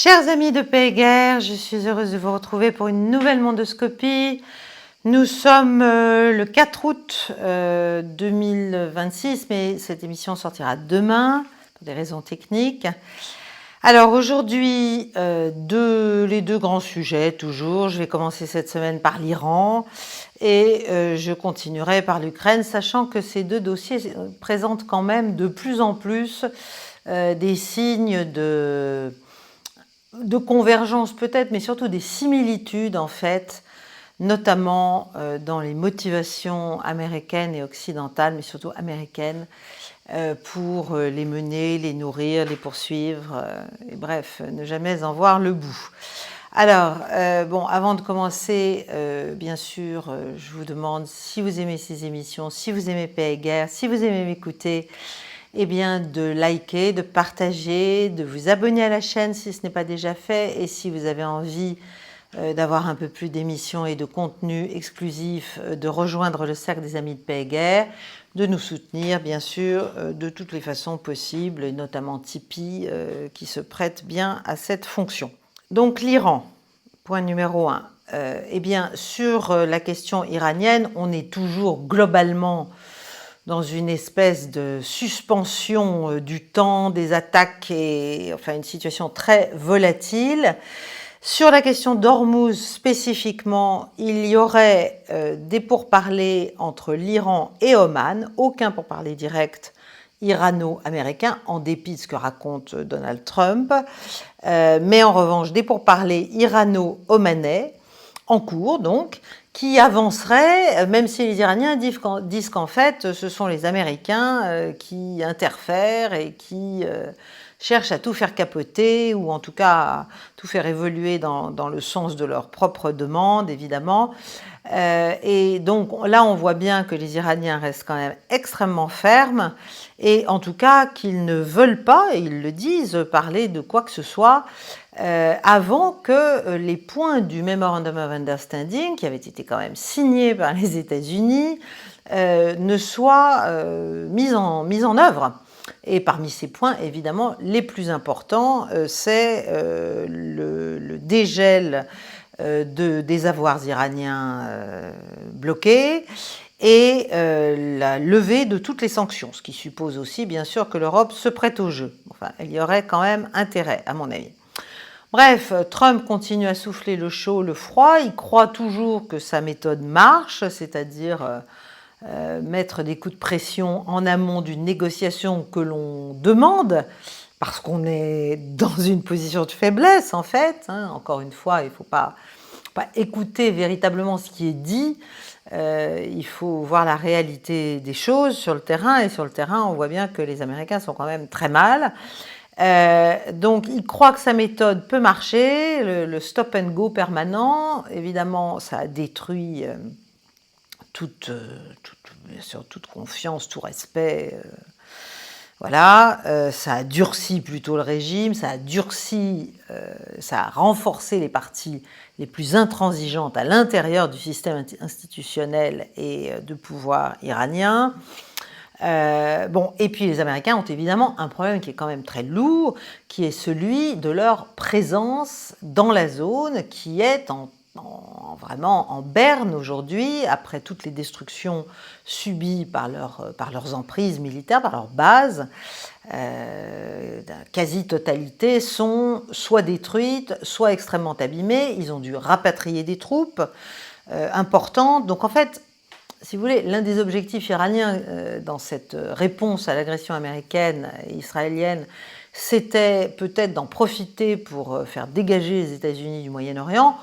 Chers amis de Paix et Guerre, je suis heureuse de vous retrouver pour une nouvelle mondoscopie. Nous sommes le 4 août 2026, mais cette émission sortira demain pour des raisons techniques. Alors aujourd'hui, les deux grands sujets toujours. Je vais commencer cette semaine par l'Iran et je continuerai par l'Ukraine, sachant que ces deux dossiers présentent quand même de plus en plus des signes de convergence peut-être, mais surtout des similitudes en fait, notamment dans les motivations américaines et occidentales, mais surtout américaines, pour les mener, les nourrir, les poursuivre, et bref, ne jamais en voir le bout. Alors, bon, avant de commencer, bien sûr, je vous demande si vous aimez ces émissions, si vous aimez Paix et Guerre, si vous aimez m'écouter, eh bien, de liker, de partager, de vous abonner à la chaîne si ce n'est pas déjà fait, et si vous avez envie d'avoir un peu plus d'émissions et de contenu exclusif, de rejoindre le cercle des amis de Paix et Guerre, de nous soutenir, bien sûr, de toutes les façons possibles, et notamment Tipeee, qui se prête bien à cette fonction. Donc l'Iran, point numéro 1. Eh bien, sur la question iranienne, on est toujours globalement dans une espèce de suspension du temps, des attaques, et enfin une situation très volatile. Sur la question d'Ormuz spécifiquement, il y aurait des pourparlers entre l'Iran et Oman, aucun pourparler direct irano-américain, en dépit de ce que raconte Donald Trump, mais en revanche des pourparlers irano-omanais, en cours donc, qui avancerait, même si les Iraniens disent qu'en fait, ce sont les Américains qui interfèrent et qui cherchent à tout faire capoter, ou en tout cas à tout faire évoluer dans le sens de leurs propres demandes, évidemment. Et donc là, on voit bien que les Iraniens restent quand même extrêmement fermes, et en tout cas qu'ils ne veulent pas, et ils le disent, parler de quoi que ce soit avant que les points du Memorandum of Understanding, qui avait été quand même signé par les États-Unis, ne soient mis en œuvre. Et parmi ces points, évidemment, les plus importants, c'est le dégel des avoirs iraniens bloqués et la levée de toutes les sanctions, ce qui suppose aussi, bien sûr, que l'Europe se prête au jeu. Enfin, il y aurait quand même intérêt, à mon avis. Bref, Trump continue à souffler le chaud, le froid. Il croit toujours que sa méthode marche, c'est-à-dire mettre des coups de pression en amont d'une négociation que l'on demande, parce qu'on est dans une position de faiblesse, en fait. Encore une fois, il ne faut pas écouter véritablement ce qui est dit. Il faut voir la réalité des choses sur le terrain. Et sur le terrain, on voit bien que les Américains sont quand même très mal. Donc, il croit que sa méthode peut marcher, le stop and go permanent. Évidemment, ça a détruit toute confiance, tout respect. Voilà, ça a durci plutôt le régime, ça a renforcé les parties les plus intransigeantes à l'intérieur du système institutionnel et de pouvoir iranien. Bon, et puis les Américains ont évidemment un problème qui est quand même très lourd, qui est celui de leur présence dans la zone, qui est vraiment en berne aujourd'hui, après toutes les destructions subies par leurs emprises militaires, par leurs bases. La quasi-totalité sont soit détruites, soit extrêmement abîmées. Ils ont dû rapatrier des troupes importantes. Donc en fait, si vous voulez, l'un des objectifs iraniens dans cette réponse à l'agression américaine et israélienne, c'était peut-être d'en profiter pour faire dégager les États-Unis du Moyen-Orient.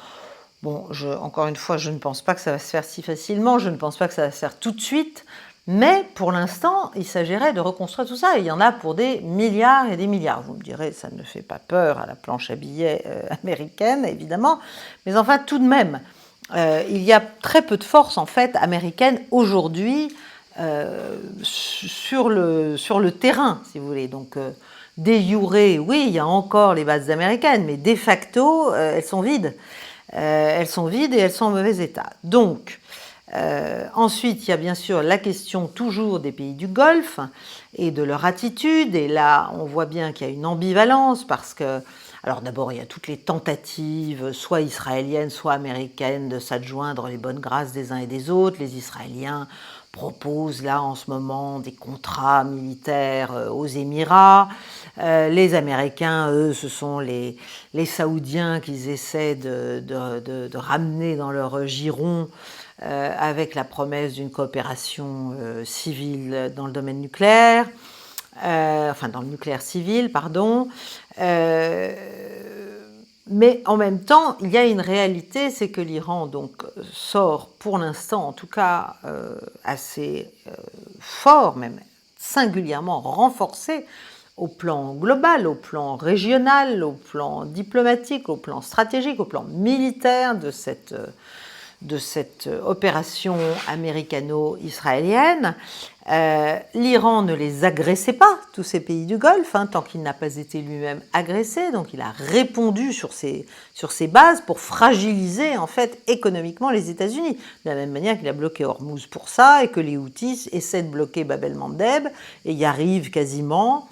Bon, encore une fois, je ne pense pas que ça va se faire si facilement, je ne pense pas que ça va se faire tout de suite, mais pour l'instant, il s'agirait de reconstruire tout ça, et il y en a pour des milliards et des milliards. Vous me direz, ça ne fait pas peur à la planche à billets américaine, évidemment, mais enfin, tout de même, il y a très peu de force, en fait, américaine aujourd'hui sur le terrain, si vous voulez. Donc, de jure, oui, il y a encore les bases américaines, mais de facto, elles sont vides. Elles sont vides et elles sont en mauvais état. Donc, ensuite, il y a bien sûr la question toujours des pays du Golfe et de leur attitude. Et là, on voit bien qu'il y a une ambivalence parce que Alors d'abord, il y a toutes les tentatives, soit israéliennes, soit américaines, de s'adjoindre les bonnes grâces des uns et des autres. Les Israéliens proposent là en ce moment des contrats militaires aux Émirats. Les Américains, eux, ce sont les Saoudiens qu'ils essaient de ramener dans leur giron avec la promesse d'une coopération civile dans le domaine nucléaire. Enfin dans le nucléaire civil, pardon. Mais en même temps, il y a une réalité, c'est que l'Iran donc sort pour l'instant, en tout cas assez fort, même singulièrement renforcé au plan global, au plan régional, au plan diplomatique, au plan stratégique, au plan militaire de cette opération américano-israélienne. L'Iran ne les agressait pas, tous ces pays du Golfe, tant qu'il n'a pas été lui-même agressé, donc il a répondu sur ces bases pour fragiliser en fait économiquement les États-Unis, de la même manière qu'il a bloqué Hormuz pour ça, et que les Houthis essaient de bloquer Bab el-Mandeb, et y arrivent quasiment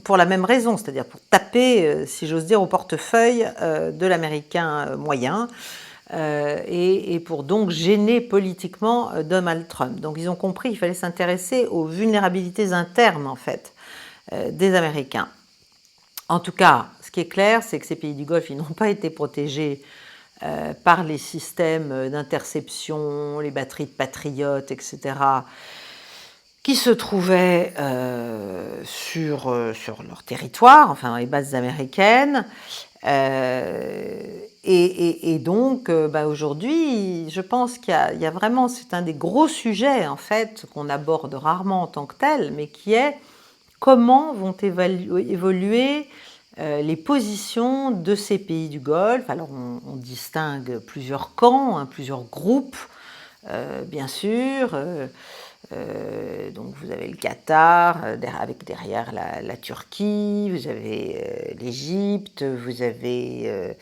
pour la même raison, c'est-à-dire pour taper, si j'ose dire, au portefeuille de l'Américain moyen, et pour donc gêner politiquement Donald Trump. Donc ils ont compris qu'il fallait s'intéresser aux vulnérabilités internes, en fait, des Américains. En tout cas, ce qui est clair, c'est que ces pays du Golfe, ils n'ont pas été protégés par les systèmes d'interception, les batteries de patriotes, etc., qui se trouvaient sur leur territoire, enfin dans les bases américaines. Et donc, aujourd'hui, je pense qu'il y a vraiment, c'est un des gros sujets, en fait, qu'on aborde rarement en tant que tel, mais qui est comment vont évoluer les positions de ces pays du Golfe. Alors, on distingue plusieurs camps, plusieurs groupes, bien sûr. Donc vous avez le Qatar, avec derrière la Turquie, vous avez l'Égypte, vous avez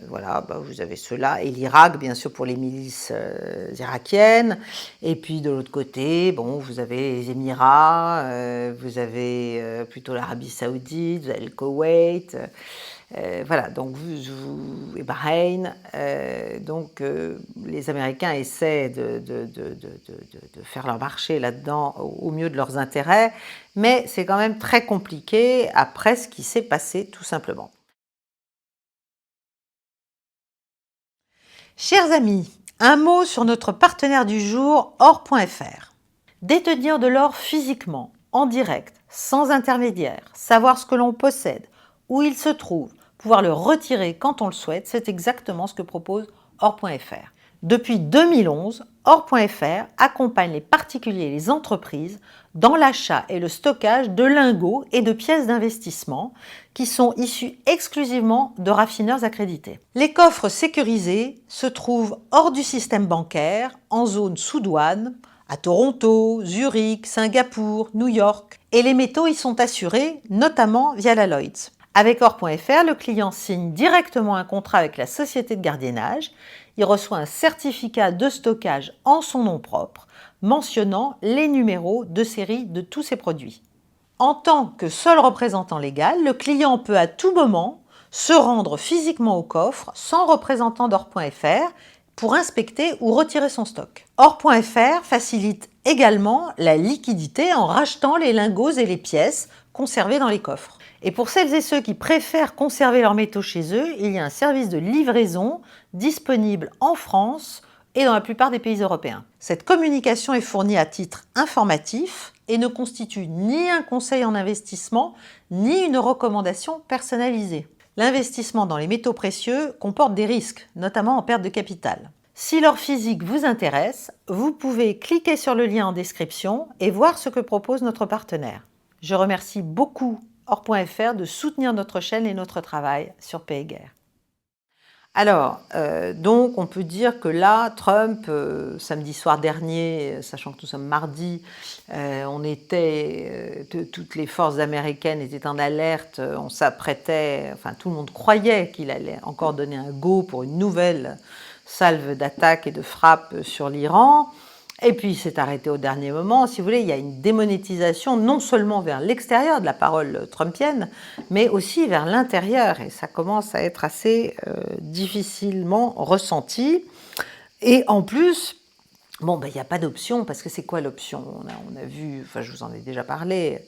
vous avez ceux-là, et l'Irak, bien sûr, pour les milices irakiennes. Et puis de l'autre côté, vous avez les Émirats, vous avez plutôt l'Arabie Saoudite, vous avez le Koweït. Voilà, donc et Bahreïn. Donc les Américains essaient de faire leur marché là-dedans au mieux de leurs intérêts, mais c'est quand même très compliqué après ce qui s'est passé, tout simplement. Chers amis, un mot sur notre partenaire du jour, Or.fr. Détenir de l'or physiquement, en direct, sans intermédiaire, savoir ce que l'on possède, où il se trouve, pouvoir le retirer quand on le souhaite, c'est exactement ce que propose Or.fr. Depuis 2011, Or.fr accompagne les particuliers et les entreprises dans l'achat et le stockage de lingots et de pièces d'investissement qui sont issus exclusivement de raffineurs accrédités. Les coffres sécurisés se trouvent hors du système bancaire, en zone sous douane, à Toronto, Zurich, Singapour, New York, et les métaux y sont assurés, notamment via la Lloyds. Avec Or.fr, le client signe directement un contrat avec la société de gardiennage. Il reçoit un certificat de stockage en son nom propre, mentionnant les numéros de série de tous ses produits. En tant que seul représentant légal, le client peut à tout moment se rendre physiquement au coffre sans représentant d'Or.fr pour inspecter ou retirer son stock. Or.fr facilite également la liquidité en rachetant les lingots et les pièces conservées dans les coffres. Et pour celles et ceux qui préfèrent conserver leurs métaux chez eux, il y a un service de livraison disponible en France et dans la plupart des pays européens. Cette communication est fournie à titre informatif et ne constitue ni un conseil en investissement, ni une recommandation personnalisée. L'investissement dans les métaux précieux comporte des risques, notamment en perte de capital. Si l'or physique vous intéresse, vous pouvez cliquer sur le lien en description et voir ce que propose notre partenaire. Je remercie beaucoup Or.fr de soutenir notre chaîne et notre travail sur Pays Guerre. Alors, donc on peut dire que là, Trump, samedi soir dernier, sachant que nous sommes mardi, toutes les forces américaines étaient en alerte, on s'apprêtait, enfin tout le monde croyait qu'il allait encore donner un go pour une nouvelle salve d'attaque et de frappe sur l'Iran. Et puis, il s'est arrêté au dernier moment. Si vous voulez, il y a une démonétisation non seulement vers l'extérieur de la parole trumpienne, mais aussi vers l'intérieur. Et ça commence à être assez difficilement ressenti. Et en plus, bon, il n'y a pas d'option, parce que c'est quoi l'option? On a vu, enfin je vous en ai déjà parlé,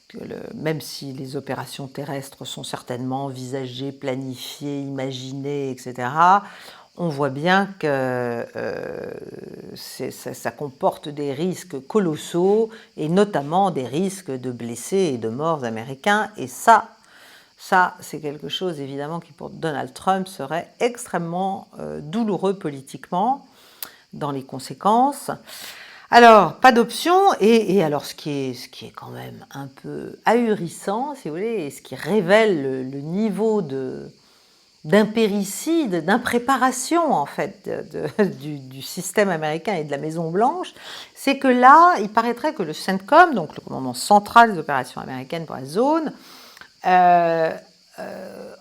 que même si les opérations terrestres sont certainement envisagées, planifiées, imaginées, etc., on voit bien que ça comporte des risques colossaux, et notamment des risques de blessés et de morts américains, et ça c'est quelque chose évidemment qui pour Donald Trump serait extrêmement douloureux politiquement, dans les conséquences. Alors, pas d'option, et alors ce qui est quand même un peu ahurissant, si vous voulez, et ce qui révèle le niveau d'impéricide, d'impréparation en fait du système américain et de la Maison-Blanche, c'est que là, il paraîtrait que le CENTCOM, donc le commandement central des opérations américaines pour la zone,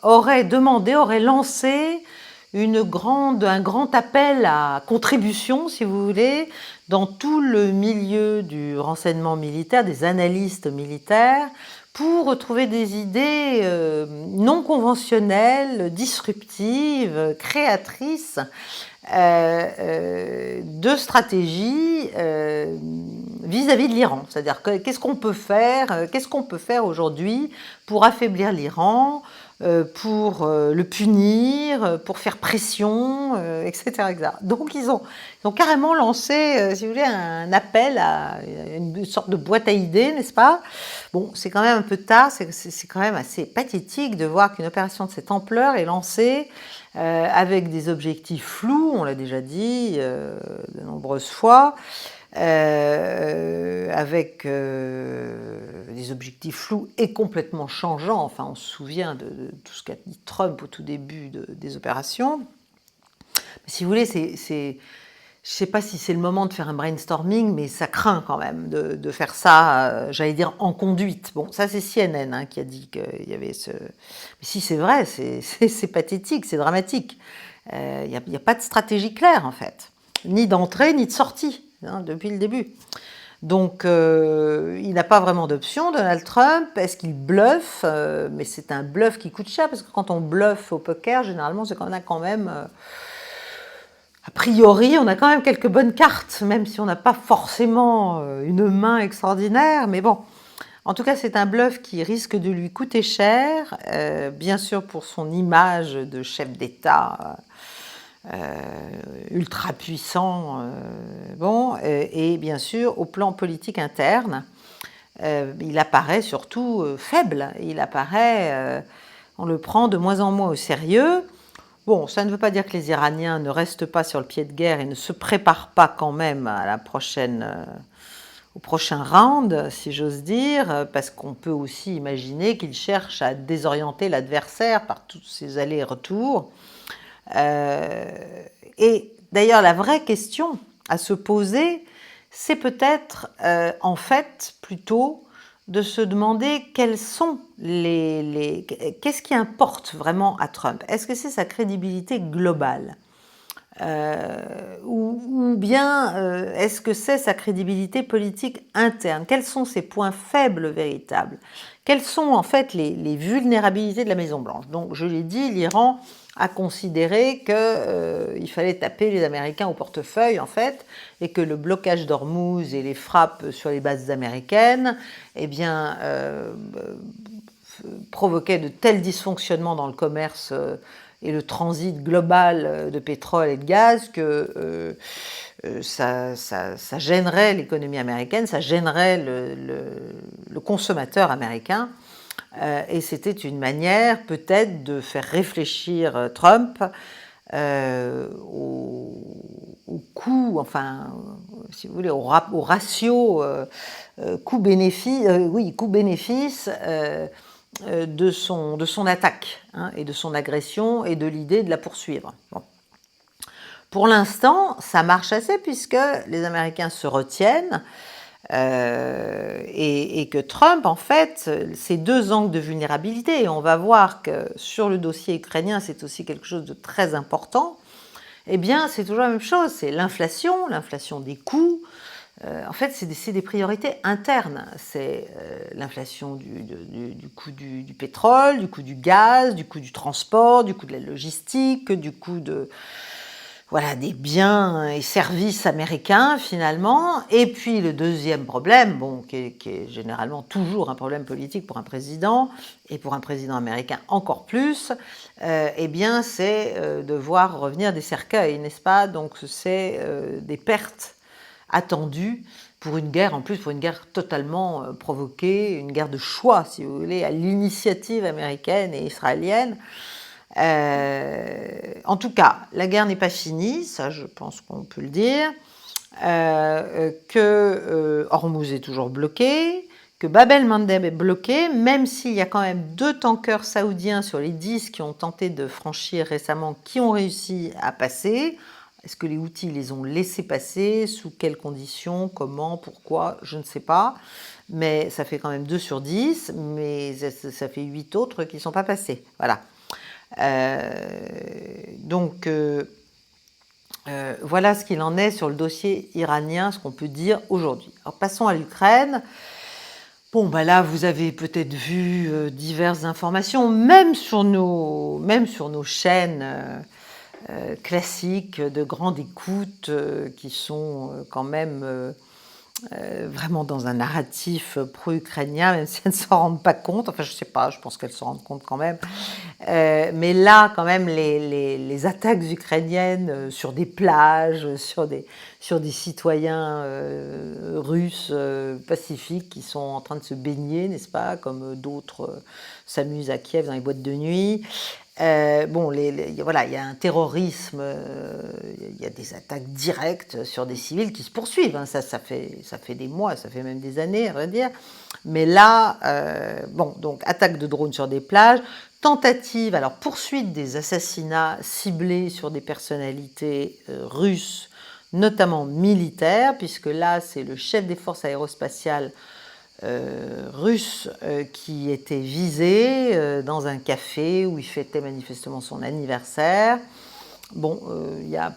aurait lancé un grand appel à contribution, si vous voulez, dans tout le milieu du renseignement militaire, des analystes militaires, pour trouver des idées non conventionnelles, disruptives, créatrices, de stratégie vis-à-vis de l'Iran. C'est-à-dire qu'est-ce qu'on peut faire aujourd'hui pour affaiblir l'Iran, pour le punir, pour faire pression, etc., etc. Donc ils ont carrément lancé, si vous voulez, un appel à une sorte de boîte à idées, n'est-ce pas? Bon, c'est quand même un peu tard, c'est quand même assez pathétique de voir qu'une opération de cette ampleur est lancée avec des objectifs flous, on l'a déjà dit de nombreuses fois, avec des objectifs flous et complètement changeants. Enfin, on se souvient de tout ce qu'a dit Trump au tout début des opérations. Mais si vous voulez, je ne sais pas si c'est le moment de faire un brainstorming, mais ça craint quand même de faire ça, j'allais dire, en conduite. Bon, ça c'est CNN qui a dit qu'il y avait ce... Mais si c'est vrai, c'est pathétique, c'est dramatique. Il n'y a pas de stratégie claire en fait, ni d'entrée ni de sortie, depuis le début. Donc, il n'a pas vraiment d'option, Donald Trump. Est-ce qu'il bluffe? Mais c'est un bluff qui coûte cher, parce que quand on bluffe au poker, généralement, c'est qu'on a quand même... a priori, on a quand même quelques bonnes cartes, même si on n'a pas forcément une main extraordinaire. Mais bon, en tout cas, c'est un bluff qui risque de lui coûter cher, bien sûr pour son image de chef d'État ultra puissant, et bien sûr au plan politique interne, il apparaît surtout faible, on le prend de moins en moins au sérieux. Bon, ça ne veut pas dire que les Iraniens ne restent pas sur le pied de guerre et ne se préparent pas quand même à au prochain round, si j'ose dire, parce qu'on peut aussi imaginer qu'ils cherchent à désorienter l'adversaire par tous ces allers-retours. Et d'ailleurs, la vraie question à se poser, c'est peut-être en fait plutôt de se demander qu'est-ce qui importe vraiment à Trump. Est-ce que c'est sa crédibilité globale ou bien est-ce que c'est sa crédibilité politique interne? Quels sont ses points faibles véritables? Quelles sont en fait les vulnérabilités de la Maison-Blanche? Donc je l'ai dit, l'Iran a considéré qu'il fallait taper les Américains au portefeuille en fait, et que le blocage d'Ormuz et les frappes sur les bases américaines, eh bien, provoquaient de tels dysfonctionnements dans le commerce et le transit global de pétrole et de gaz que ça gênerait l'économie américaine, ça gênerait le consommateur américain. Et c'était une manière peut-être de faire réfléchir Trump au coût, enfin, si vous voulez, au ratio coût-bénéfice de son attaque et de son agression et de l'idée de la poursuivre. Bon. Pour l'instant, ça marche assez puisque les Américains se retiennent et que Trump, en fait, ces deux angles de vulnérabilité, et on va voir que sur le dossier ukrainien, c'est aussi quelque chose de très important, Eh bien, c'est toujours la même chose, c'est l'inflation des coûts. En fait, c'est des priorités internes. C'est l'inflation du coût du pétrole, du coût du gaz, du coût du transport, du coût de la logistique, du coût voilà, des biens et services américains finalement. Et puis le deuxième problème, bon, qui est généralement toujours un problème politique pour un président, et pour un président américain encore plus, eh bien c'est de voir revenir des cercueils, n'est-ce pas? Donc c'est des pertes attendues pour une guerre, en plus pour une guerre totalement provoquée, une guerre de choix, si vous voulez, à l'initiative américaine et israélienne. En tout cas, la guerre n'est pas finie, ça je pense qu'on peut le dire, que Hormuz est toujours bloqué, que Bab el-Mandeb est bloqué, même s'il y a quand même 2 tankers saoudiens sur les 10 qui ont tenté de franchir récemment, qui ont réussi à passer. Est-ce que les Houthis les ont laissés passer? Sous quelles conditions? Comment? Pourquoi? Je ne sais pas. Mais ça fait quand même 2 sur 10, mais ça fait 8 autres qui ne sont pas passés. Voilà. Donc, voilà ce qu'il en est sur le dossier iranien, ce qu'on peut dire aujourd'hui. Alors, passons à l'Ukraine. Bon, bah là, vous avez peut-être vu diverses informations, même sur nos chaînes classiques de grande écoute, qui sont quand même vraiment dans un narratif pro-ukrainien, même si elles ne s'en rendent pas compte. Enfin, je ne sais pas, je pense qu'elles s'en rendent compte quand même. Mais là, quand même, les attaques ukrainiennes sur des plages, sur des citoyens russes pacifiques qui sont en train de se baigner, n'est-ce pas, comme d'autres s'amusent à Kiev dans les boîtes de nuit. Bon, voilà, il y a un terrorisme, il y a des attaques directes sur des civils qui se poursuivent. Hein, ça fait des mois, ça fait même des années, à vrai dire. Mais là, bon, donc attaque de drones sur des plages, tentative, alors poursuite des assassinats ciblés sur des personnalités russes, notamment militaires, puisque là, c'est le chef des forces aérospatiales russe qui était visé dans un café où il fêtait manifestement son anniversaire. Bon, il y a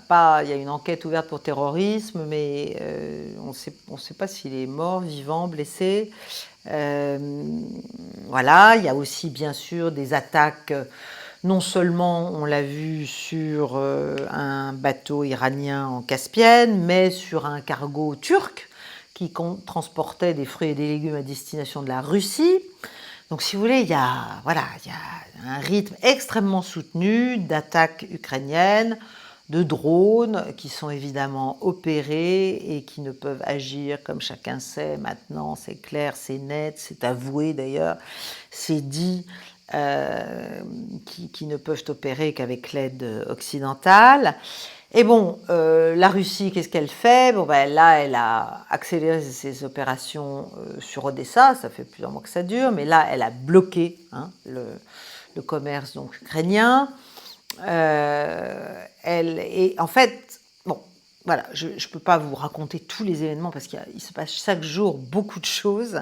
une enquête ouverte pour terrorisme, mais on ne sait pas s'il est mort, vivant, blessé. Voilà, il y a aussi bien sûr des attaques, non seulement on l'a vu sur un bateau iranien en Caspienne, mais sur un cargo turc qui transportait des fruits et des légumes à destination de la Russie. Donc, si vous voulez, il y a un rythme extrêmement soutenu d'attaques ukrainiennes, de drones qui sont évidemment opérés et qui ne peuvent agir, comme chacun sait maintenant, c'est clair, c'est net, c'est avoué d'ailleurs, c'est dit, qui ne peuvent opérer qu'avec l'aide occidentale. Et bon, la Russie, qu'est-ce qu'elle fait? Bon, ben, là, elle a accéléré ses opérations sur Odessa, ça fait plusieurs mois que ça dure, mais là, elle a bloqué le commerce donc, ukrainien. Et en fait, bon, voilà, je ne peux pas vous raconter tous les événements parce qu'il se passe chaque jour beaucoup de choses.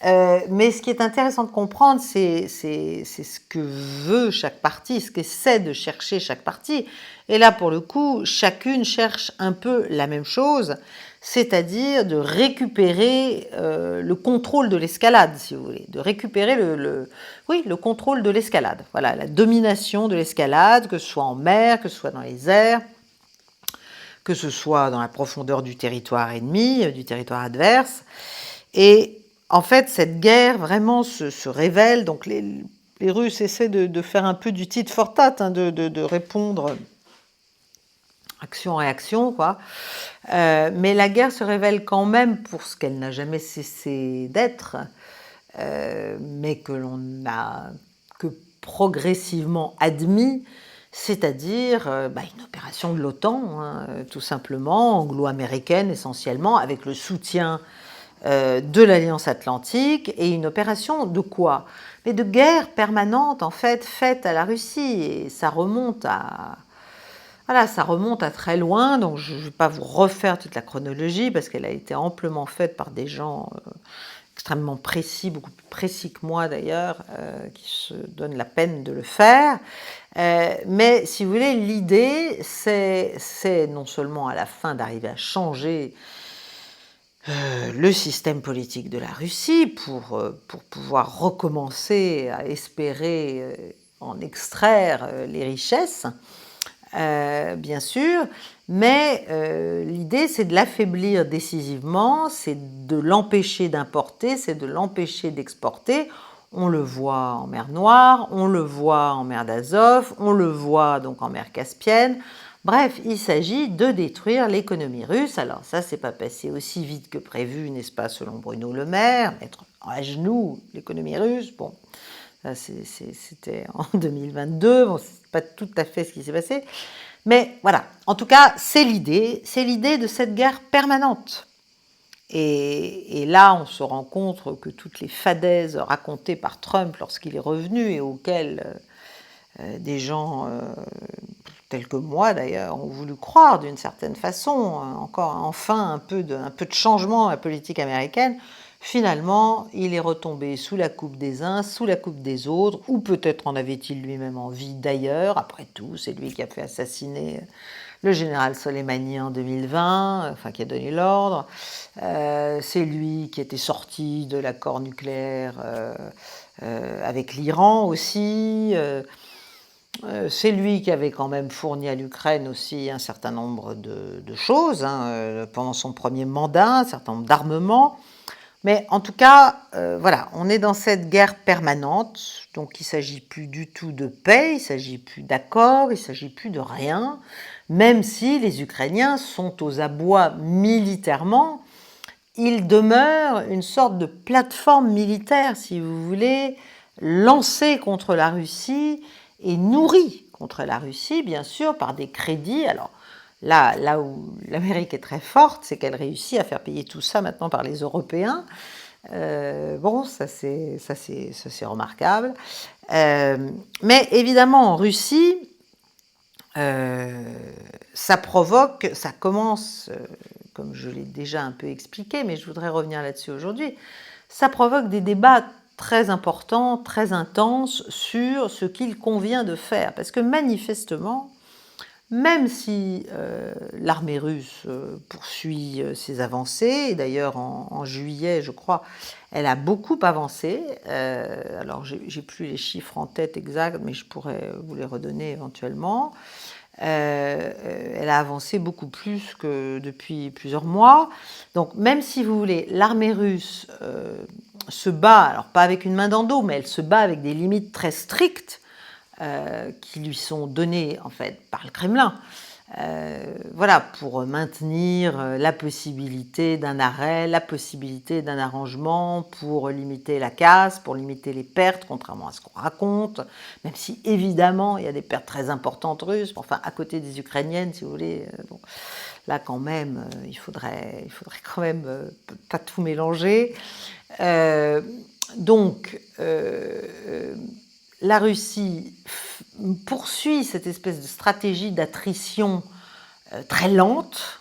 Mais ce qui est intéressant de comprendre, c'est ce que veut chaque partie, ce qu'essaie de chercher chaque partie. Et là, pour le coup, chacune cherche un peu la même chose, c'est-à-dire de récupérer le contrôle de l'escalade, si vous voulez, de récupérer le contrôle de l'escalade. Voilà, la domination de l'escalade, que ce soit en mer, que ce soit dans les airs, que ce soit dans la profondeur du territoire ennemi, du territoire adverse. Et en fait, cette guerre vraiment se révèle. Donc, les Russes essaient de faire un peu du tit for tat, hein, de répondre action-réaction, quoi. Mais la guerre se révèle quand même pour ce qu'elle n'a jamais cessé d'être, mais que l'on n'a que progressivement admis, c'est-à-dire une opération de l'OTAN, hein, tout simplement, anglo-américaine essentiellement, avec le soutien de l'Alliance Atlantique, et une opération de quoi? Mais de guerre permanente, en fait, faite à la Russie, et ça remonte à très loin, donc je ne vais pas vous refaire toute la chronologie, parce qu'elle a été amplement faite par des gens extrêmement précis, beaucoup plus précis que moi d'ailleurs, qui se donne la peine de le faire. Mais si vous voulez, l'idée, c'est non seulement à la fin d'arriver à changer le système politique de la Russie pour pouvoir recommencer à espérer en extraire les richesses, bien sûr, mais l'idée c'est de l'affaiblir décisivement, c'est de l'empêcher d'importer, c'est de l'empêcher d'exporter. On le voit en mer Noire, on le voit en mer d'Azov, on le voit donc en mer Caspienne. Bref, il s'agit de détruire l'économie russe. Alors ça, c'est pas passé aussi vite que prévu, n'est-ce pas, selon Bruno Le Maire, mettre à genoux l'économie russe. Bon, ça c'était en 2022, bon, c'est pas tout à fait ce qui s'est passé. Mais voilà, en tout cas, c'est l'idée de cette guerre permanente. Et là, on se rend compte que toutes les fadaises racontées par Trump lorsqu'il est revenu et auxquelles des gens tels que moi d'ailleurs ont voulu croire d'une certaine façon, encore enfin un peu de changement à la politique américaine, finalement, il est retombé sous la coupe des uns, sous la coupe des autres, ou peut-être en avait-il lui-même envie d'ailleurs. Après tout, c'est lui qui a fait assassiner le général Soleimani en 2020, enfin qui a donné l'ordre. C'est lui qui était sorti de l'accord nucléaire avec l'Iran aussi. C'est lui qui avait quand même fourni à l'Ukraine aussi un certain nombre de choses pendant son premier mandat, un certain nombre d'armements. Mais en tout cas, voilà, on est dans cette guerre permanente, donc il ne s'agit plus du tout de paix, il ne s'agit plus d'accord, il ne s'agit plus de rien, même si les Ukrainiens sont aux abois militairement, il demeure une sorte de plateforme militaire, si vous voulez, lancée contre la Russie et nourrie contre la Russie, bien sûr, par des crédits. Alors, là où l'Amérique est très forte, c'est qu'elle réussit à faire payer tout ça maintenant par les Européens. Bon, ça c'est remarquable. Mais évidemment, en Russie, ça commence, comme je l'ai déjà un peu expliqué, mais je voudrais revenir là-dessus aujourd'hui, ça provoque des débats très importants, très intenses sur ce qu'il convient de faire. Parce que manifestement, même si l'armée russe poursuit ses avancées, et d'ailleurs en juillet, je crois, elle a beaucoup avancé. Alors, j'ai plus les chiffres en tête exacts, mais je pourrais vous les redonner éventuellement. Elle a avancé beaucoup plus que depuis plusieurs mois. Donc, même si vous voulez, l'armée russe se bat, alors pas avec une main dans le dos, mais elle se bat avec des limites très strictes qui lui sont données en fait par le Kremlin. Voilà, pour maintenir la possibilité d'un arrêt, la possibilité d'un arrangement, pour limiter la casse, pour limiter les pertes, contrairement à ce qu'on raconte, même si évidemment il y a des pertes très importantes russes, enfin à côté des Ukrainiennes, si vous voulez. Bon, là quand même, il faudrait quand même pas tout mélanger. Donc, la Russie poursuit cette espèce de stratégie d'attrition très lente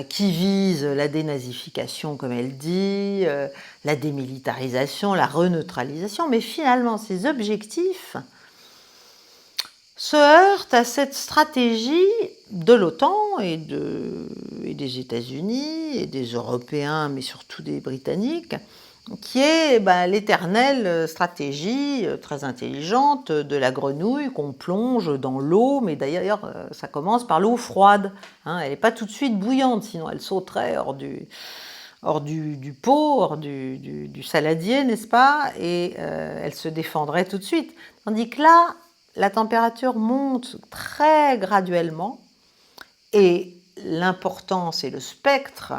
qui vise la dénazification, comme elle dit, la démilitarisation, la reneutralisation, mais finalement, ces objectifs se heurtent à cette stratégie de l'OTAN et des États-Unis et des Européens, mais surtout des Britanniques, qui est l'éternelle stratégie très intelligente de la grenouille qu'on plonge dans l'eau, mais d'ailleurs ça commence par l'eau froide. Elle n'est pas tout de suite bouillante, sinon elle sauterait hors du pot, hors du saladier, n'est-ce pas? Et elle se défendrait tout de suite. Tandis que là, la température monte très graduellement et l'importance et le spectre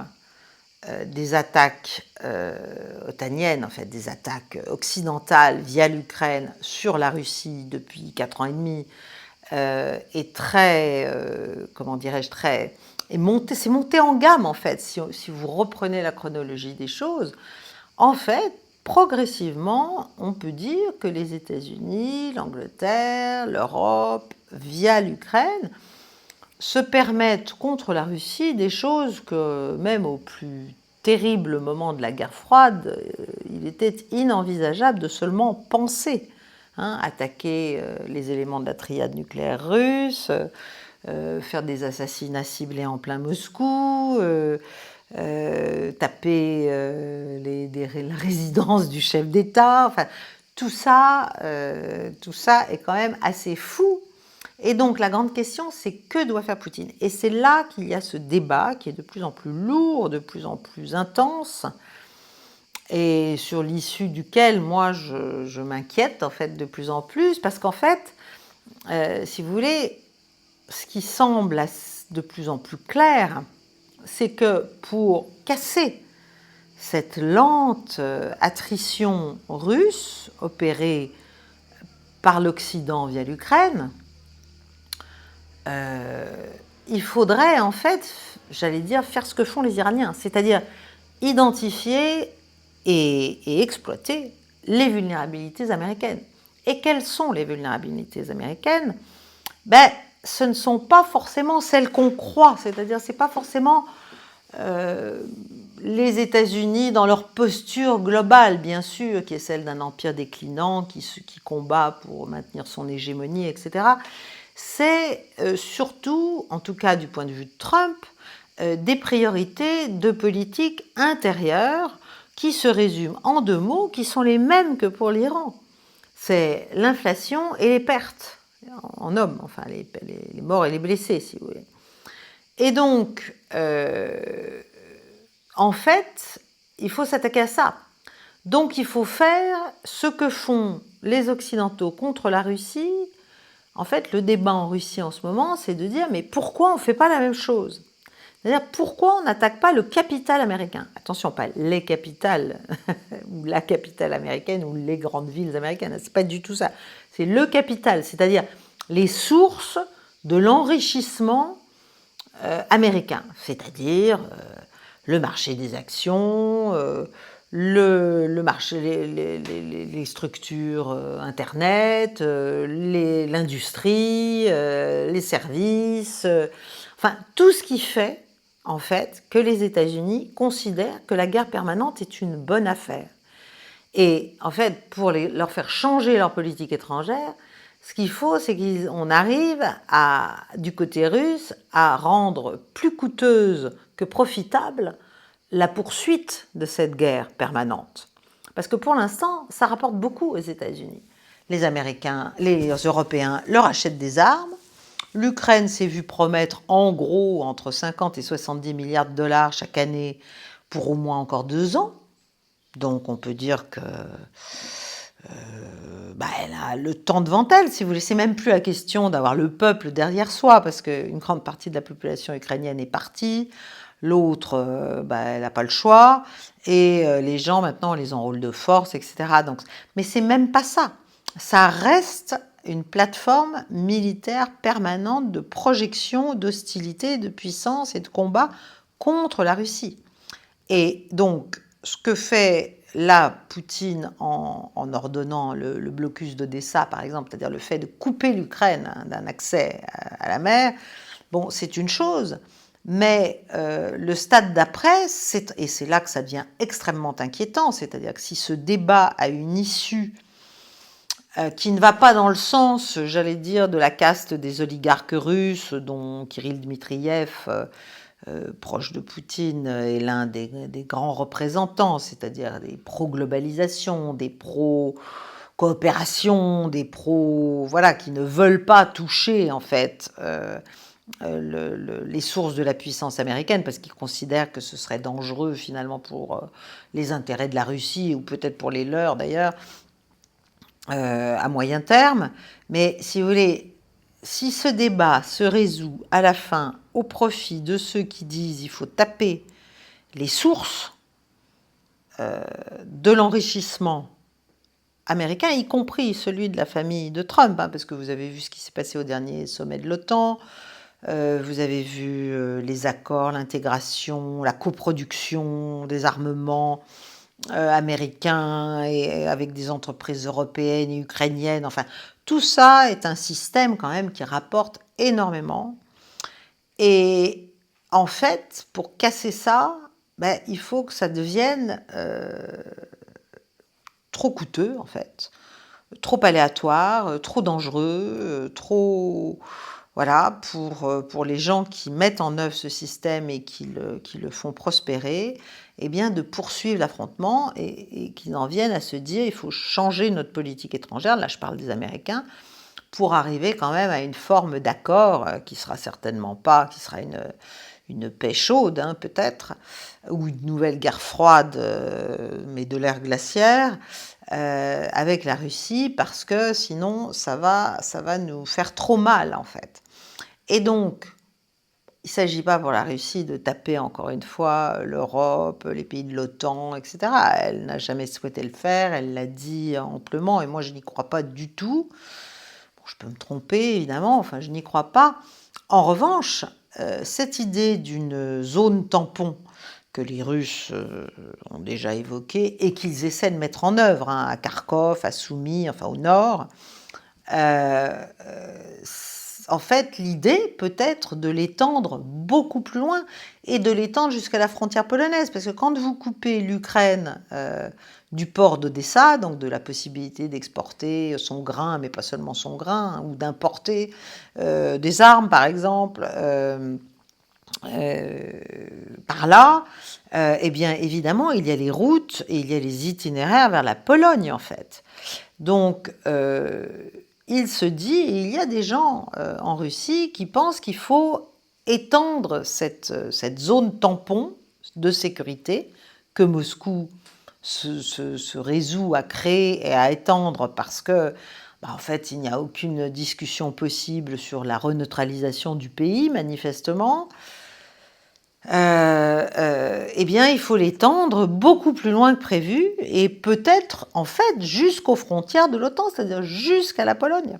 des attaques otaniennes, en fait des attaques occidentales via l'Ukraine sur la Russie depuis 4 ans et demi est très, comment dirais-je, c'est monté en gamme en fait, si vous reprenez la chronologie des choses. En fait, progressivement, on peut dire que les États-Unis, l'Angleterre, l'Europe, via l'Ukraine, se permettent contre la Russie des choses que même aux plus terrible moment de la guerre froide, il était inenvisageable de seulement penser attaquer les éléments de la triade nucléaire russe, faire des assassinats ciblés en plein Moscou, taper la résidence du chef d'État. Enfin, tout ça est quand même assez fou. Et donc la grande question, c'est que doit faire Poutine? Et c'est là qu'il y a ce débat qui est de plus en plus lourd, de plus en plus intense, et sur l'issue duquel moi je m'inquiète en fait de plus en plus, parce qu'en fait, si vous voulez, ce qui semble de plus en plus clair, c'est que pour casser cette lente attrition russe opérée par l'Occident via l'Ukraine, il faudrait en fait, j'allais dire, faire ce que font les Iraniens, c'est-à-dire identifier et exploiter les vulnérabilités américaines. Et quelles sont les vulnérabilités américaines? Ce ne sont pas forcément celles qu'on croit, c'est-à-dire c'est pas forcément les États-Unis dans leur posture globale, bien sûr, qui est celle d'un empire déclinant, qui combat pour maintenir son hégémonie, etc. C'est surtout, en tout cas du point de vue de Trump, des priorités de politique intérieure qui se résument en 2 mots, qui sont les mêmes que pour l'Iran. C'est l'inflation et les pertes en hommes, enfin les morts et les blessés, si vous voulez. Et donc, en fait, il faut s'attaquer à ça. Donc, il faut faire ce que font les Occidentaux contre la Russie. En fait, le débat en Russie en ce moment, c'est de dire, mais pourquoi on ne fait pas la même chose? C'est-à-dire, pourquoi on n'attaque pas le capital américain? Attention, pas les capitales, ou la capitale américaine, ou les grandes villes américaines, c'est pas du tout ça. C'est le capital, c'est-à-dire les sources de l'enrichissement américain, c'est-à-dire le marché des actions, le marché, les structures Internet, l'industrie, les services, enfin tout ce qui fait en fait que les États-Unis considèrent que la guerre permanente est une bonne affaire. Et en fait, pour leur faire changer leur politique étrangère, ce qu'il faut, c'est qu'on arrive du côté russe à rendre plus coûteuse que profitable la poursuite de cette guerre permanente. Parce que pour l'instant, ça rapporte beaucoup aux États-Unis. Les Américains, les Européens leur achètent des armes. L'Ukraine s'est vue promettre en gros entre 50 et 70 milliards de dollars chaque année pour au moins encore 2 ans. Donc on peut dire que elle a le temps devant elle, si vous voulez. C'est même plus la question d'avoir le peuple derrière soi, parce qu'une grande partie de la population ukrainienne est partie. L'autre, elle n'a pas le choix. Et les gens, maintenant, on les enrôle de force, etc. Donc, mais c'est même pas ça. Ça reste une plateforme militaire permanente de projection, d'hostilité, de puissance et de combat contre la Russie. Et donc, ce que fait là Poutine en ordonnant le blocus d'Odessa, par exemple, c'est-à-dire le fait de couper l'Ukraine d'un accès à la mer, bon, c'est une chose, mais le stade d'après, et c'est là que ça devient extrêmement inquiétant, c'est-à-dire que si ce débat a une issue qui ne va pas dans le sens, j'allais dire, de la caste des oligarques russes, dont Kirill Dmitriev, proche de Poutine, est l'un des grands représentants, c'est-à-dire des pro-globalisation, des pro-coopération, des voilà, qui ne veulent pas toucher, en fait, les sources de la puissance américaine, parce qu'ils considèrent que ce serait dangereux, finalement, pour les intérêts de la Russie, ou peut-être pour les leurs, d'ailleurs, à moyen terme. Mais si vous voulez, si ce débat se résout à la fin au profit de ceux qui disent qu'il faut taper les sources de l'enrichissement américain, y compris celui de la famille de Trump, parce que vous avez vu ce qui s'est passé au dernier sommet de l'OTAN, vous avez vu les accords, l'intégration, la coproduction des armements américains et avec des entreprises européennes et ukrainiennes. Enfin, tout ça est un système quand même qui rapporte énormément. Et en fait, pour casser ça, ben, il faut que ça devienne trop coûteux, en fait, trop aléatoire, trop dangereux, trop... Voilà, pour les gens qui mettent en œuvre ce système et qui le font prospérer, eh bien, de poursuivre l'affrontement et qu'ils en viennent à se dire il faut changer notre politique étrangère, là je parle des Américains, pour arriver quand même à une forme d'accord qui sera certainement pas, qui sera une paix chaude hein, peut-être, ou une nouvelle guerre froide, mais de l'ère glaciaire, avec la Russie, parce que sinon ça va nous faire trop mal en fait. Et donc, il ne s'agit pas pour la Russie de taper encore une fois l'Europe, les pays de l'OTAN, etc. Elle n'a jamais souhaité le faire, elle l'a dit amplement, et moi je n'y crois pas du tout. Bon, je peux me tromper évidemment, enfin je n'y crois pas. En revanche, cette idée d'une zone tampon que les Russes ont déjà évoquée et qu'ils essaient de mettre en œuvre hein, à Kharkov, à Soumy, enfin au nord, en fait, l'idée peut être de l'étendre beaucoup plus loin et de l'étendre jusqu'à la frontière polonaise. Parce que quand vous coupez l'Ukraine du port d'Odessa, donc de la possibilité d'exporter son grain, mais pas seulement son grain, hein, ou d'importer des armes, par exemple, par là, eh bien évidemment, il y a les routes et il y a les itinéraires vers la Pologne, en fait. Donc, il se dit, et il y a des gens en Russie qui pensent qu'il faut étendre cette zone tampon de sécurité que Moscou se résout à créer et à étendre parce que, en fait, il n'y a aucune discussion possible sur la reneutralisation du pays, manifestement. Eh bien, il faut l'étendre beaucoup plus loin que prévu et peut-être, en fait, jusqu'aux frontières de l'OTAN, c'est-à-dire jusqu'à la Pologne.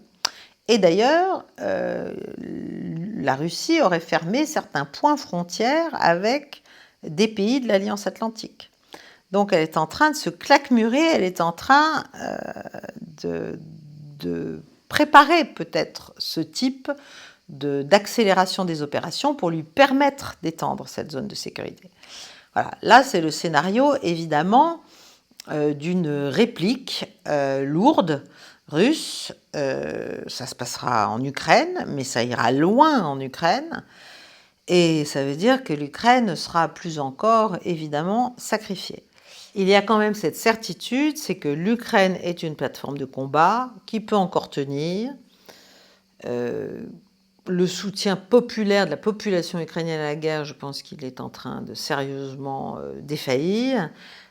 Et d'ailleurs, la Russie aurait fermé certains points frontières avec des pays de l'Alliance Atlantique. Donc, elle est en train de se claquemurer, elle est en train de préparer peut-être ce type d'accélération des opérations pour lui permettre d'étendre cette zone de sécurité. Voilà. Là, c'est le scénario, évidemment, d'une réplique lourde russe. Ça se passera en Ukraine, mais ça ira loin en Ukraine. Et ça veut dire que l'Ukraine sera plus encore, évidemment, sacrifiée. Il y a quand même cette certitude, c'est que l'Ukraine est une plateforme de combat qui peut encore tenir. Le soutien populaire de la population ukrainienne à la guerre, je pense qu'il est en train de sérieusement défaillir.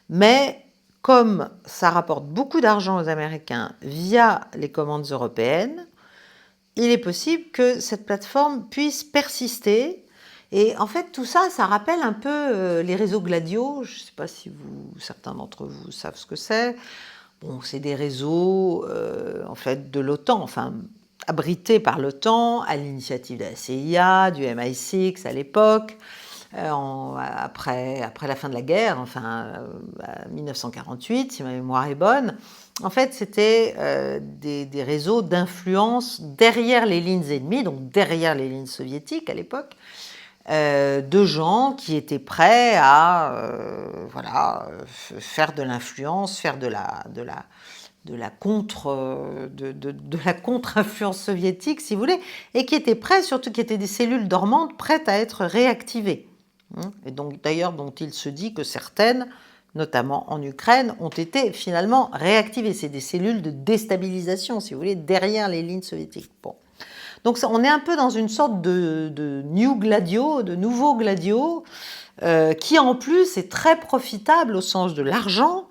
Mais comme ça rapporte beaucoup d'argent aux Américains via les commandes européennes, il est possible que cette plateforme puisse persister. Et en fait, tout ça, ça rappelle un peu les réseaux Gladio. Je ne sais pas si certains d'entre vous savent ce que c'est. Bon, c'est des réseaux en fait de l'OTAN, enfin abrités par l'OTAN à l'initiative de la CIA, du MI6 à l'époque, après la fin de la guerre, enfin 1948, si ma mémoire est bonne. En fait, c'était des réseaux d'influence derrière les lignes ennemies, donc derrière les lignes soviétiques à l'époque, de gens qui étaient prêts à faire de l'influence, faire de la contre-influence soviétique, si vous voulez, et qui étaient prêts, surtout qui étaient des cellules dormantes prêtes à être réactivées. Et donc, d'ailleurs, dont il se dit que certaines, notamment en Ukraine, ont été finalement réactivées. C'est des cellules de déstabilisation, si vous voulez, derrière les lignes soviétiques. Bon. Donc on est un peu dans une sorte de new gladio, de nouveau gladio, qui en plus est très profitable au sens de l'argent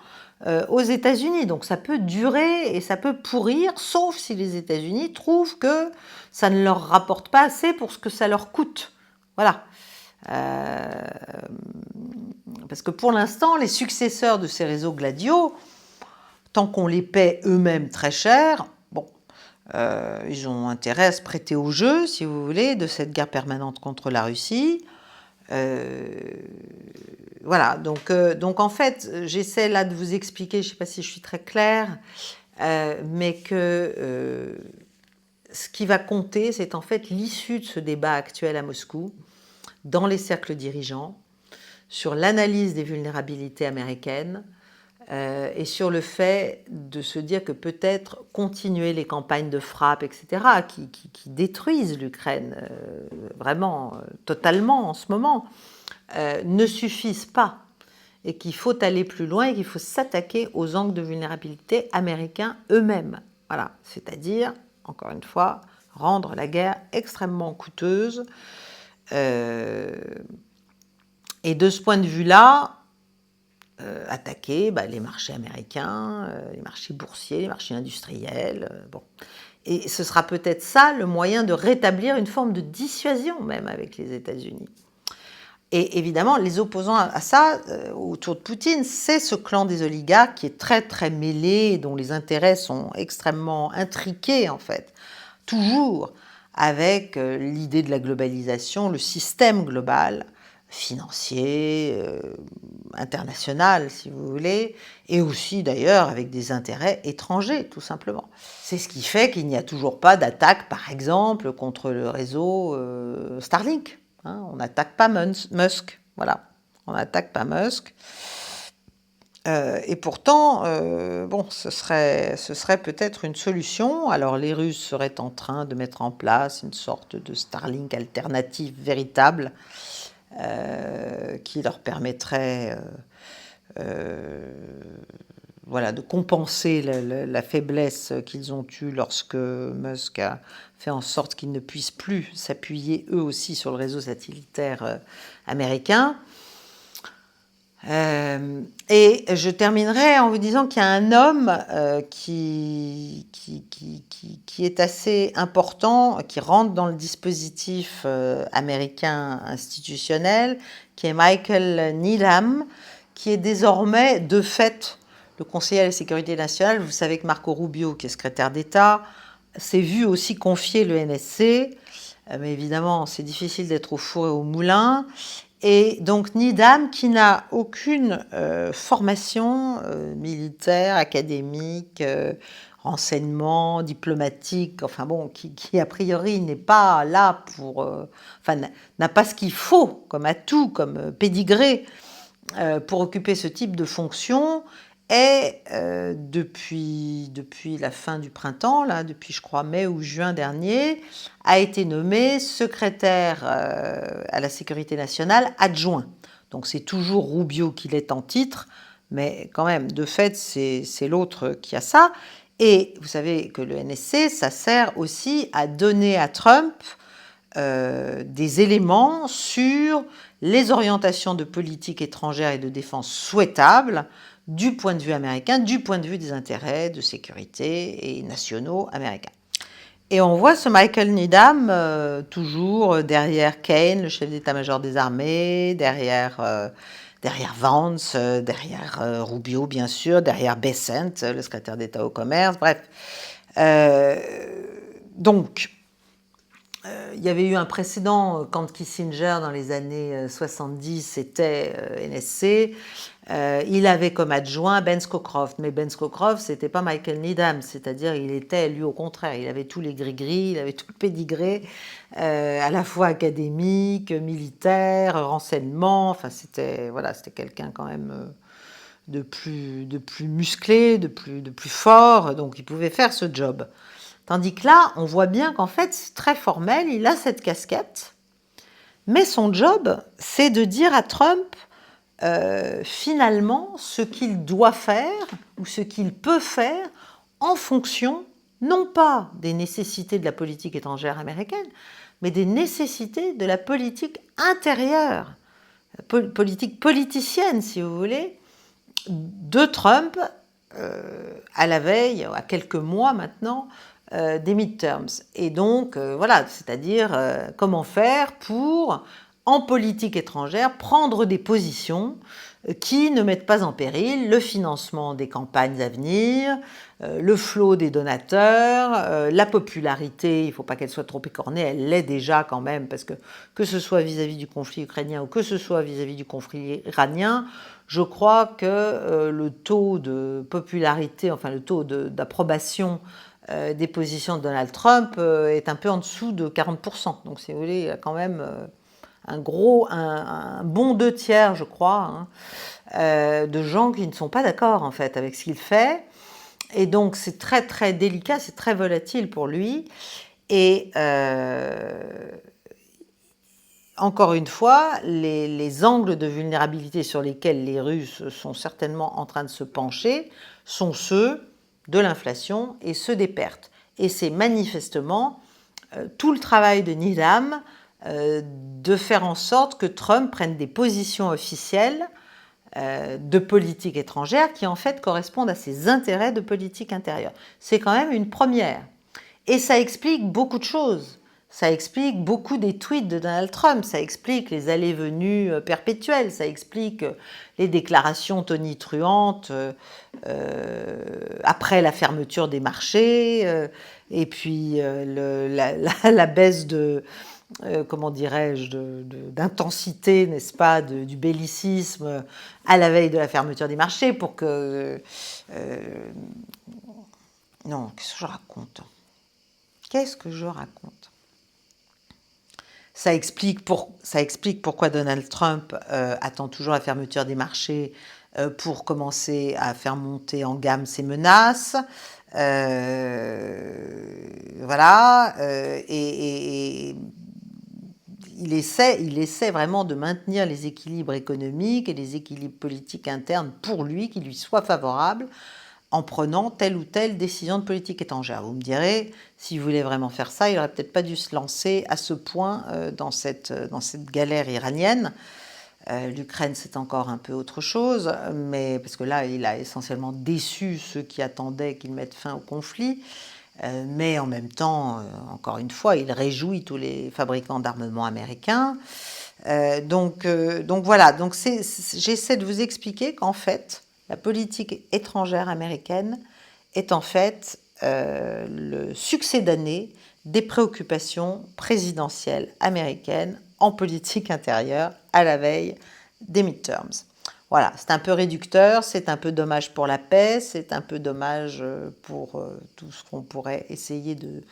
aux États-Unis. Donc ça peut durer et ça peut pourrir, sauf si les États-Unis trouvent que ça ne leur rapporte pas assez pour ce que ça leur coûte. Voilà. Parce que pour l'instant, les successeurs de ces réseaux gladio, tant qu'on les paie eux-mêmes très cher, ils ont intérêt à se prêter au jeu, si vous voulez, de cette guerre permanente contre la Russie. Voilà, donc en fait, j'essaie là de vous expliquer, je ne sais pas si je suis très claire, mais que ce qui va compter, c'est en fait l'issue de ce débat actuel à Moscou, dans les cercles dirigeants, sur l'analyse des vulnérabilités américaines et sur le fait de se dire que peut-être continuer les campagnes de frappe, etc., qui détruisent l'Ukraine vraiment totalement en ce moment, ne suffisent pas et qu'il faut aller plus loin et qu'il faut s'attaquer aux angles de vulnérabilité américains eux-mêmes. Voilà, c'est-à-dire, encore une fois, rendre la guerre extrêmement coûteuse. Et de ce point de vue-là, attaquer les marchés américains, les marchés boursiers, les marchés industriels. Bon. Et ce sera peut-être ça le moyen de rétablir une forme de dissuasion même avec les États-Unis. Et évidemment, les opposants à ça, autour de Poutine, c'est ce clan des oligarques qui est très très mêlé, dont les intérêts sont extrêmement intriqués en fait, toujours avec l'idée de la globalisation, le système global, financier, international si vous voulez, et aussi d'ailleurs avec des intérêts étrangers tout simplement. C'est ce qui fait qu'il n'y a toujours pas d'attaque par exemple contre le réseau Starlink. On n'attaque pas Musk, voilà, on n'attaque pas Musk. Et pourtant, bon, ce serait peut-être une solution. Alors les Russes seraient en train de mettre en place une sorte de Starlink alternative véritable qui leur permettrait voilà, de compenser la faiblesse qu'ils ont eue lorsque Musk a fait en sorte qu'ils ne puissent plus s'appuyer eux aussi sur le réseau satellitaire américain. Et je terminerai en vous disant qu'il y a un homme qui est assez important, qui rentre dans le dispositif américain institutionnel, qui est Michael Needham, qui est désormais de fait le conseiller à la sécurité nationale. Vous savez que Marco Rubio, qui est secrétaire d'État, s'est vu aussi confier le NSC, mais évidemment c'est difficile d'être au four et au moulin. Et donc Needham, qui n'a aucune formation militaire, académique, renseignement, diplomatique, enfin bon, qui a priori n'est pas là pour... enfin, n'a pas ce qu'il faut comme atout, comme pédigré pour occuper ce type de fonction, est depuis la fin du printemps, là, depuis je crois mai ou juin dernier, a été nommé secrétaire à la sécurité nationale adjoint. Donc c'est toujours Rubio qui l'est en titre, mais quand même, de fait, c'est l'autre qui a ça. Et vous savez que le NSC, ça sert aussi à donner à Trump des éléments sur les orientations de politique étrangère et de défense souhaitables du point de vue américain, du point de vue des intérêts de sécurité et nationaux américains. Et on voit ce Michael Needham toujours derrière Kane, le chef d'état-major des armées, derrière Vance, derrière Rubio bien sûr, derrière Bessent, le secrétaire d'État au commerce, bref. Donc, il y avait eu un précédent quand Kissinger, dans les années 70, c'était NSC. Il avait comme adjoint Ben Scowcroft. Mais Ben Scowcroft, c'était pas Michael Needham. C'est-à-dire, il était, lui, au contraire. Il avait tous les gris-gris, il avait tout le pédigré, à la fois académique, militaire, renseignement. Enfin, c'était quelqu'un quand même de plus musclé, de plus fort. Donc, il pouvait faire ce job. Tandis que là, on voit bien qu'en fait, c'est très formel, il a cette casquette, mais son job, c'est de dire à Trump, finalement, ce qu'il doit faire ou ce qu'il peut faire en fonction, non pas des nécessités de la politique étrangère américaine, mais des nécessités de la politique intérieure, politique politicienne, si vous voulez, de Trump à la veille, à quelques mois maintenant, des midterms. Et donc, voilà, c'est-à-dire comment faire pour, en politique étrangère, prendre des positions qui ne mettent pas en péril le financement des campagnes à venir, le flot des donateurs, la popularité, il ne faut pas qu'elle soit trop écornée, elle l'est déjà quand même, parce que ce soit vis-à-vis du conflit ukrainien ou que ce soit vis-à-vis du conflit iranien, je crois que le taux de popularité, enfin le taux d'approbation des positions de Donald Trump est un peu en dessous de 40%. Donc si vous voulez, il y a quand même un bon 2/3, je crois, hein, de gens qui ne sont pas d'accord en fait avec ce qu'il fait. Et donc c'est très très délicat, c'est très volatile pour lui. Et encore une fois, les angles de vulnérabilité sur lesquels les Russes sont certainement en train de se pencher sont ceux de l'inflation et ceux des pertes. Et c'est manifestement tout le travail de Needham de faire en sorte que Trump prenne des positions officielles de politique étrangère qui en fait correspondent à ses intérêts de politique intérieure. C'est quand même une première. Et ça explique beaucoup de choses. Ça explique beaucoup des tweets de Donald Trump, ça explique les allées-venues perpétuelles, ça explique les déclarations tonitruantes après la fermeture des marchés, et puis la baisse de, comment dirais-je, d'intensité, n'est-ce pas, du bellicisme à la veille de la fermeture des marchés pour que... non, qu'est-ce que je raconte ? Qu'est-ce que je raconte ? Ça explique pourquoi Donald Trump attend toujours la fermeture des marchés pour commencer à faire monter en gamme ses menaces. Voilà. Et il essaie vraiment de maintenir les équilibres économiques et les équilibres politiques internes pour lui, qui lui soient favorables, en prenant telle ou telle décision de politique étrangère. Vous me direz, s'il voulait vraiment faire ça, il n'aurait peut-être pas dû se lancer à ce point dans cette galère iranienne. L'Ukraine, c'est encore un peu autre chose, mais parce que là, il a essentiellement déçu ceux qui attendaient qu'il mette fin au conflit. Mais en même temps, encore une fois, il réjouit tous les fabricants d'armement américains. Donc voilà, donc j'essaie de vous expliquer qu'en fait, la politique étrangère américaine est en fait le succédané des préoccupations présidentielles américaines en politique intérieure à la veille des midterms. Voilà, c'est un peu réducteur, c'est un peu dommage pour la paix, c'est un peu dommage pour tout ce qu'on pourrait essayer de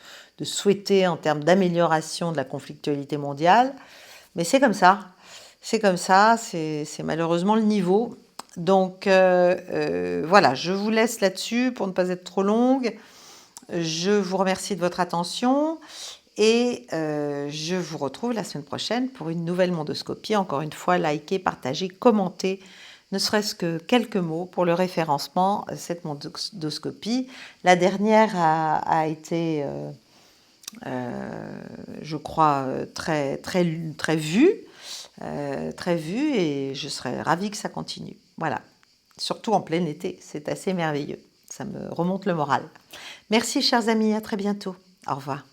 souhaiter en termes d'amélioration de la conflictualité mondiale. Mais c'est comme ça, c'est malheureusement le niveau. Donc voilà, je vous laisse là-dessus pour ne pas être trop longue. Je vous remercie de votre attention et je vous retrouve la semaine prochaine pour une nouvelle mondoscopie. Encore une fois, likez, partagez, commentez, ne serait-ce que quelques mots pour le référencement de cette mondoscopie. La dernière a été, je crois, très vue. Très vue et je serais ravie que ça continue. Voilà, surtout en plein été, c'est assez merveilleux. Ça me remonte le moral. Merci chers amis, à très bientôt. Au revoir.